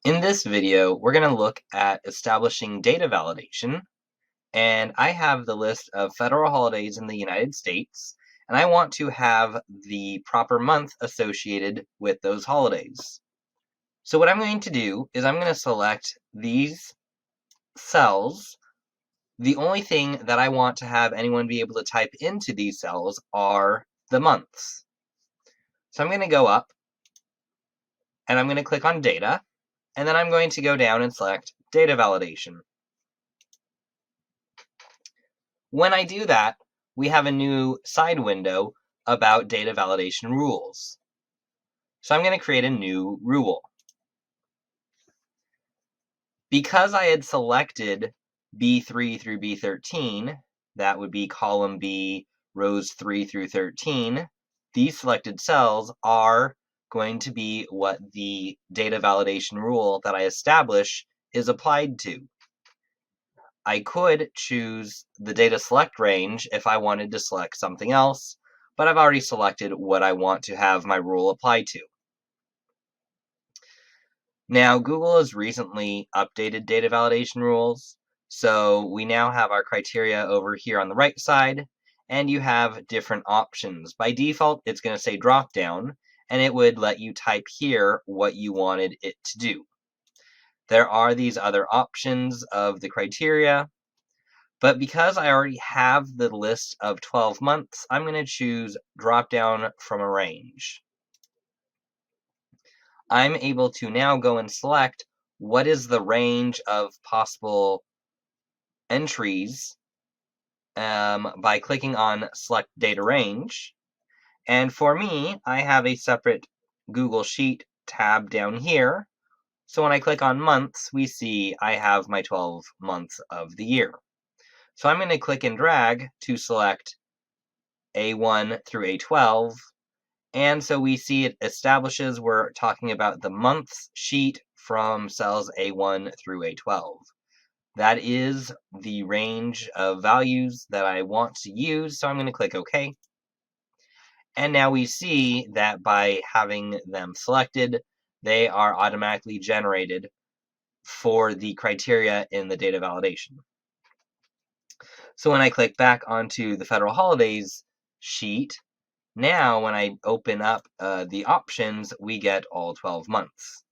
In this video, we're going to look at establishing data validation, and I have the list of federal holidays in the United States, and I want to have the proper month associated with those holidays. So what I'm going to do is I'm going to select these cells. The only thing that I want to have anyone be able to type into these cells are the months. So I'm going to go up, and I'm going to click on Data, and then I'm going to go down and select Data Validation. When I do that, we have a new side window about data validation rules. So I'm going to create a new rule. Because I had selected B3 through B13, that would be column B, rows 3 through 13, these selected cells are going to be what the data validation rule that I establish is applied to. I could choose the data select range if I wanted to select something else, but I've already selected what I want to have my rule apply to. Now, Google has recently updated data validation rules, so we now have our criteria over here on the right side, and you have different options. By default, it's going to say drop down, and it would let you type here what you wanted it to do. There are these other options of the criteria, but because I already have the list of 12 months, I'm going to choose drop down from a range. I'm able to now go and select what is the range of possible entries by clicking on select data range. And for me, I have a separate Google Sheet tab down here. So when I click on months, we see I have my 12 months of the year. So I'm going to click and drag to select A1 through A12. And so we see it establishes we're talking about the months sheet from cells A1 through A12. That is the range of values that I want to use, so I'm going to click OK. And now we see that by having them selected, they are automatically generated for the criteria in the data validation. So when I click back onto the federal holidays sheet, now when I open up the options, we get all 12 months.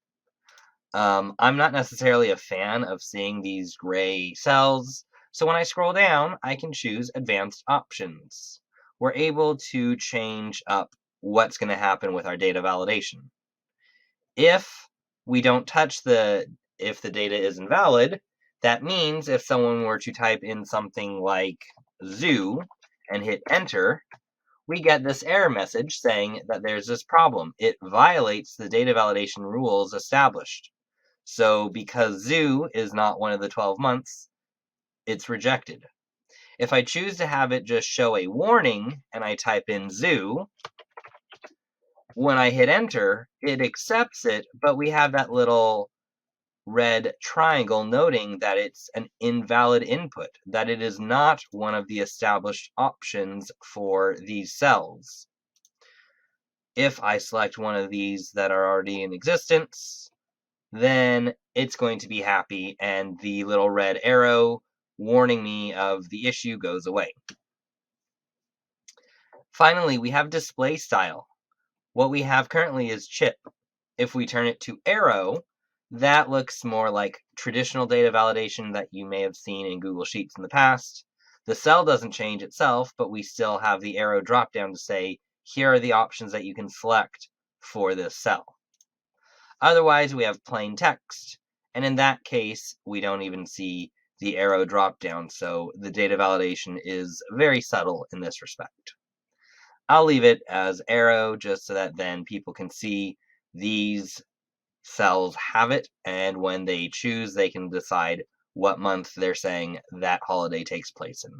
I'm not necessarily a fan of seeing these gray cells, so when I scroll down, I can choose advanced options. We're able to change up what's going to happen with our data validation. If we don't touch if the data is invalid, that means if someone were to type in something like zoo and hit enter, we get this error message saying that there's this problem. It violates the data validation rules established. So because zoo is not one of the 12 months, it's rejected. If I choose to have it just show a warning and I type in zoo, when I hit enter, it accepts it, but we have that little red triangle noting that it's an invalid input, that it is not one of the established options for these cells. If I select one of these that are already in existence, then it's going to be happy and the little red arrow warning me of the issue goes away. Finally, we have display style. What we have currently is chip. If we turn it to arrow, that looks more like traditional data validation that you may have seen in Google Sheets in the past. The cell doesn't change itself, but we still have the arrow drop down to say, here are the options that you can select for this cell. Otherwise, we have plain text, and in that case, we don't even see the arrow drop down, so the data validation is very subtle in this respect. I'll leave it as arrow just so that then people can see these cells have it, and when they choose, they can decide what month they're saying that holiday takes place in.